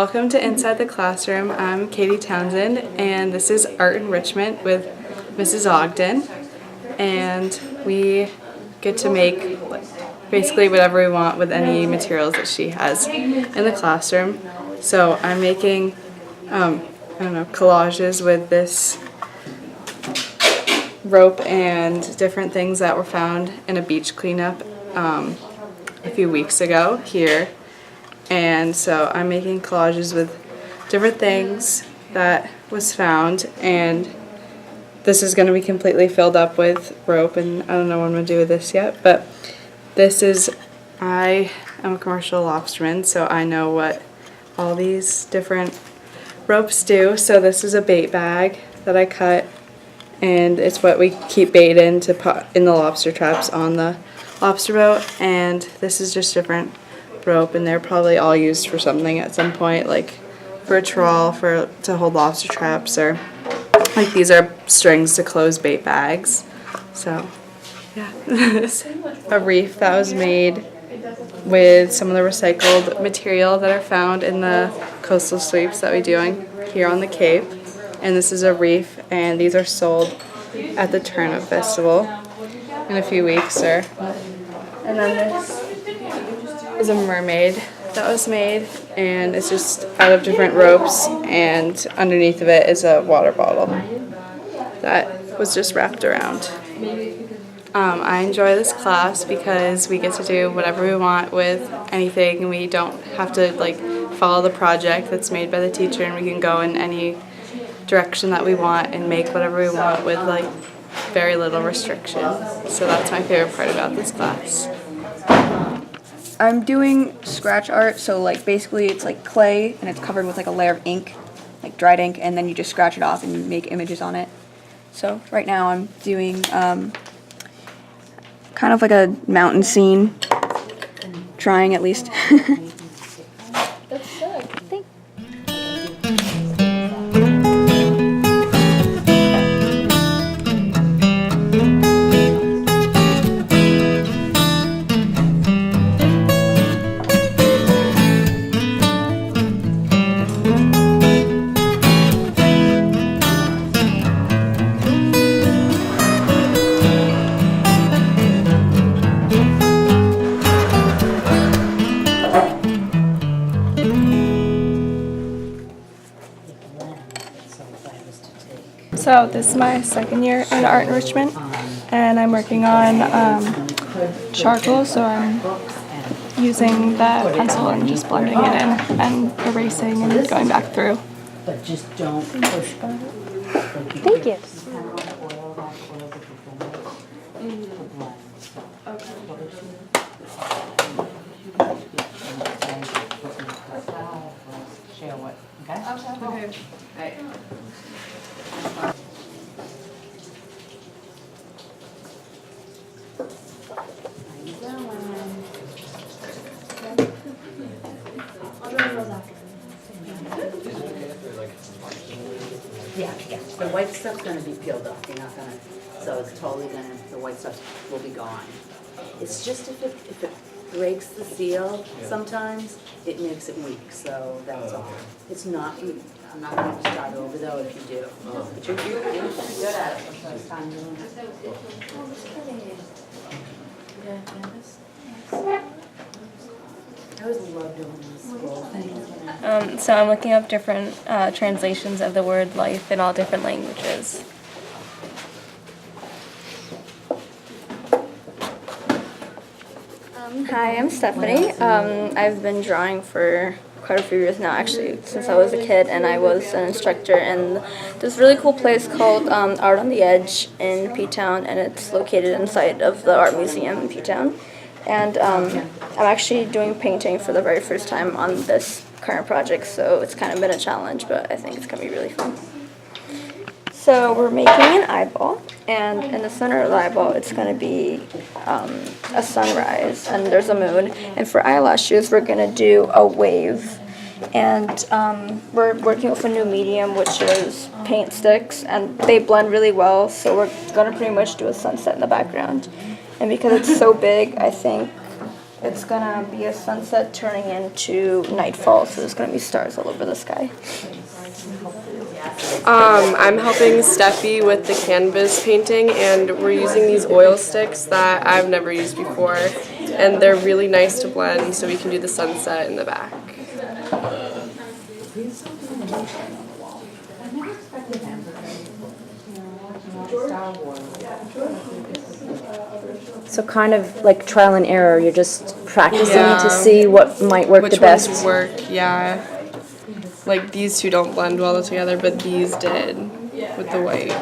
Welcome to Inside the Classroom. I'm Katie Townsend, and this is Art Enrichment with Mrs. Ogden. And we get to make basically whatever we want with any materials that she has in the classroom. So I'm making, collages with this rope and different things that were found in a beach cleanup a few weeks ago here. And so I'm making collages with different things that was found, and this is going to be completely filled up with rope, and I don't know what I'm going to do with this yet, but this is, I am a commercial lobsterman, so I know what all these different ropes do. So this is a bait bag that I cut, and it's what we keep bait in to put in the lobster traps on the lobster boat, and this is just different rope, and they're probably all used for something at some point, like for a trawl, to hold lobster traps, or like these are strings to close bait bags. So yeah. A reef that was made with some of the recycled material that are found in the coastal sweeps that we do here on the Cape. And this is a reef, and these are sold at the Turnip Festival in a few weeks. And then this is a mermaid that was made, and it's just out of different ropes, and underneath of it is a water bottle that was just wrapped around. I enjoy this class because we get to do whatever we want with anything, and we don't have to follow the project that's made by the teacher, and we can go in any direction that we want and make whatever we want with very little restriction. So that's my favorite part about this class. I'm doing scratch art, so basically it's clay and it's covered with a layer of ink, dried ink, and then you just scratch it off and you make images on it. So right now I'm doing kind of like a mountain scene, trying at least. That's sick. Thank So this is my second year in art enrichment, and I'm working on charcoal, so I'm using the pencil and just blending it in and erasing and going back through. But just don't push. Thank you. Share what, okay? Okay. Yeah. The white stuff's gonna be peeled off. You're not gonna, so it's totally gonna, the white stuff will be gone. It's just if it breaks the seal, sometimes it makes it weak, so that's all. It's not, I'm not gonna start over though if you do. But you're pretty good at it the first time doing it. I always love doing this scroll thing. So I'm looking up different translations of the word life in all different languages. Hi, I'm Stephanie. I've been drawing for quite a few years now, actually, since I was a kid, and I was an instructor in this really cool place called Art on the Edge in P-Town, and it's located inside of the Art Museum in P-Town. And I'm actually doing painting for the very first time on this current project, so it's kind of been a challenge, but I think it's going to be really fun. So we're making an eyeball, and in the center of the eyeball it's going to be a sunrise, and there's a moon. And for eyelashes we're going to do a wave, and we're working with a new medium, which is paint sticks, and they blend really well, so we're going to pretty much do a sunset in the background. And because it's so big, I think it's gonna be a sunset turning into nightfall, so there's gonna be stars all over the sky. I'm helping Steffi with the canvas painting, and we're using these oil sticks that I've never used before, and they're really nice to blend, so we can do the sunset in the back. So kind of like trial and error. You're just practicing Yeah. to see what might work Which the best. ones work, yeah. Like these two don't blend well together, but these did with the white.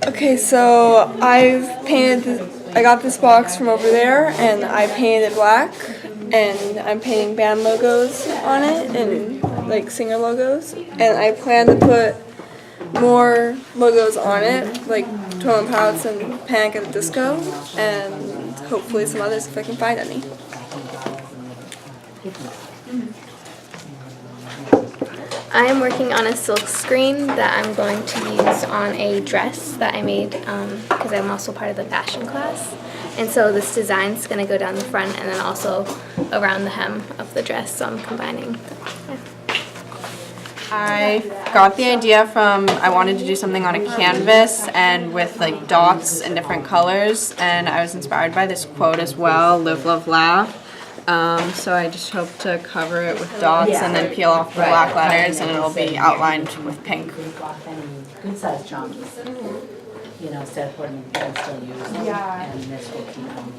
Okay, so I got this box from over there, and I painted it black, and I'm painting band logos on it, and like singer logos, and I plan to put more logos on it, like 12 Pilots and Panic at the Disco, and hopefully some others if I can find any. I am working on a silk screen that I'm going to use on a dress that I made because I'm also part of the fashion class. And so this design is going to go down the front and then also around the hem of the dress, so I'm combining. Yeah. I got the idea from, I wanted to do something on a canvas and with like dots in different colors, and I was inspired by this quote as well, live, love, laugh. So I just hope to cover it with dots and then peel off the black letters, and it'll be outlined with pink. Good size chunks. You know, instead of putting them still used. And this will keep them.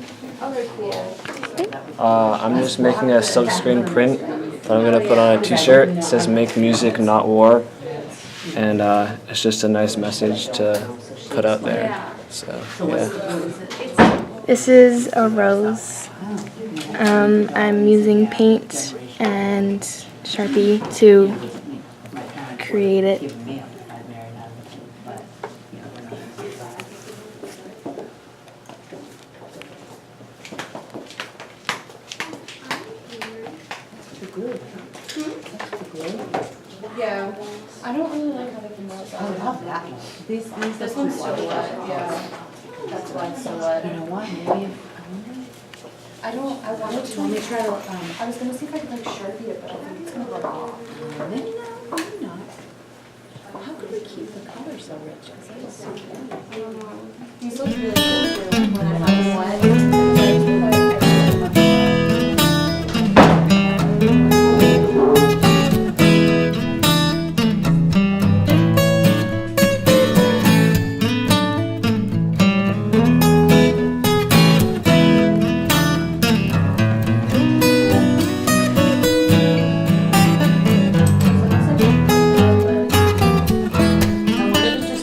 I'm just making a silkscreen print that I'm gonna put on a t-shirt. It says "Make music, not war," and it's just a nice message to put out there. So yeah. This is a rose. I'm using paint and Sharpie to create it. Yeah, I don't really like how they come out. I love that one. This one's so wet, yeah. That's why it's so wet. You know what, maybe I wanted to. let me try to, I was gonna see if I could like Sharpie it, but I think it's gonna rub off. maybe not. How could we keep the color so rich? 'Cause that is so good. These look really cool too when I have them wet.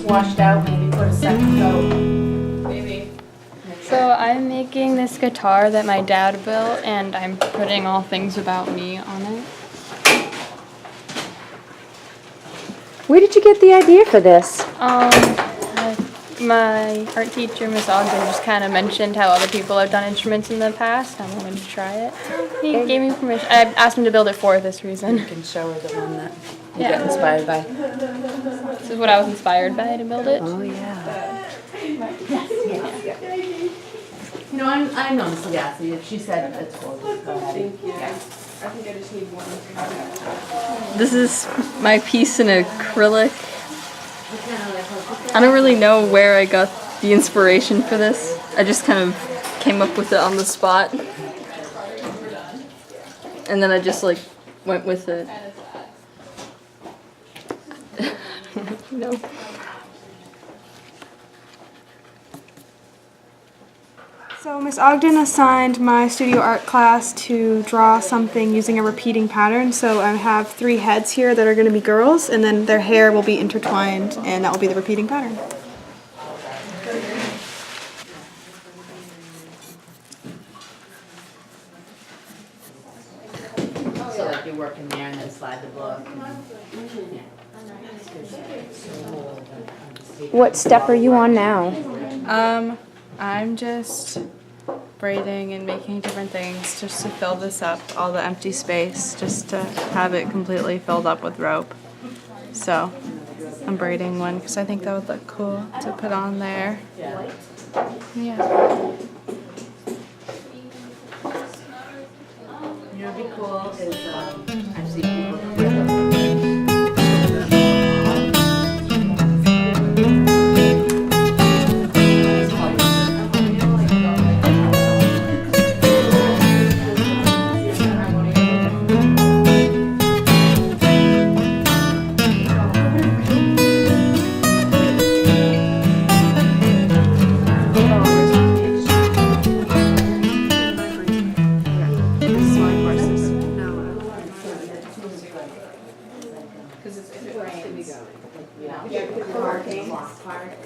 Washed out, maybe put a second coat. Maybe. So I'm making this guitar that my dad built, and I'm putting all things about me on it. Where did you get the idea for this? My art teacher, Miss Ogden, just kind of mentioned how other people have done instruments in the past. I wanted to try it. He gave me permission. I asked him to build it for this reason. You can show her the one that you Yeah. got inspired by. This is what I was inspired by to build it. Oh, yeah. You know, I'm honestly, yeah, see, if she said it's cool, just go ahead. Yeah. I think I just need one. This is my piece in acrylic. I don't really know where I got the inspiration for this. I just kind of came up with it on the spot. And then I just like went with it. No. So Miss Ogden assigned my studio art class to draw something using a repeating pattern. So I have 3 heads here that are going to be girls, and then their hair will be intertwined, and that will be the repeating pattern. So like you're working there and then slide the book. Yeah. What step are you on now? I'm just braiding and making different things just to fill this up, all the empty space, just to have it completely filled up with rope. So I'm braiding one because I think that would look cool to put on there. Yeah. You know, what'd be cool is I've seen people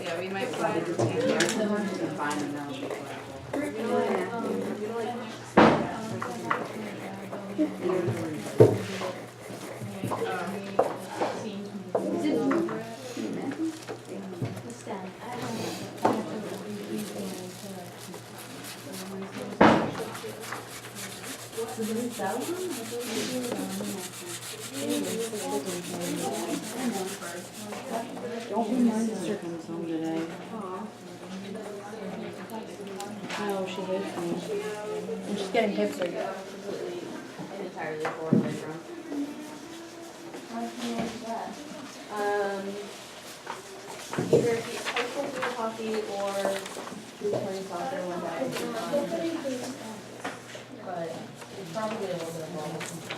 Yeah, we might find My sister comes home today. Oh, she hates me. And she's getting hip surgery. Entirely horribly drunk. Either high school field hockey or playing soccer one day. But it's probably a little bit of both.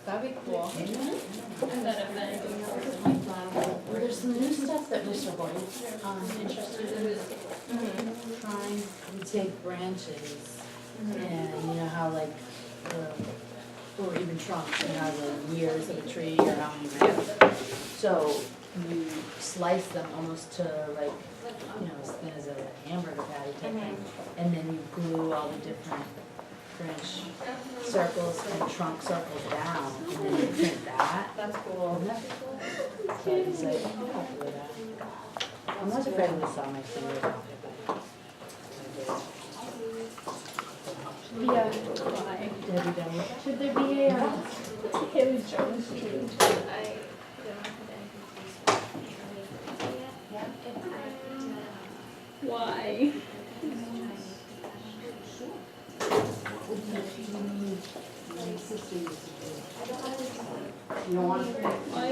That'd be cool. There's some new stuff that Mr. Boyd interested in trying. We take branches and you know how like or even trunks, you know, the years of a tree or how many branches. So you slice them almost to like, you know, as thin as a hamburger patty type thing. And then you glue all the different branch circles and trunk circles down, and then you print that. That's cool. So he's like, I'm happy with that. I'm not afraid of the saw my fingers off it, but. Yeah. Should there be a Haley Jones tree? Why? You don't want to? Why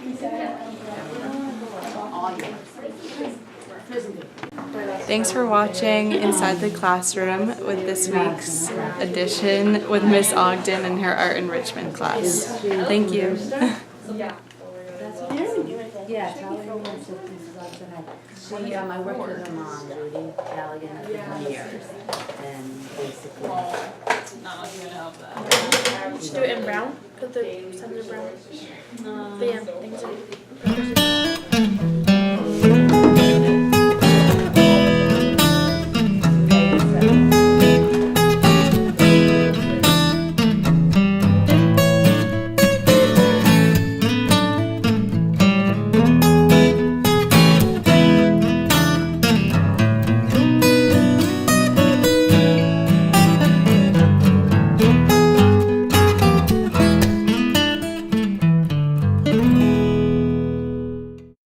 is that? Thanks for watching Inside the Classroom with this week's edition with Miss Ogden and her art enrichment class. Thank you. Yeah, she, I worked with her mom, Judy Galligan, for years, and basically. No, I'm gonna help that. Should do it in brown? Put the center brown. The things in.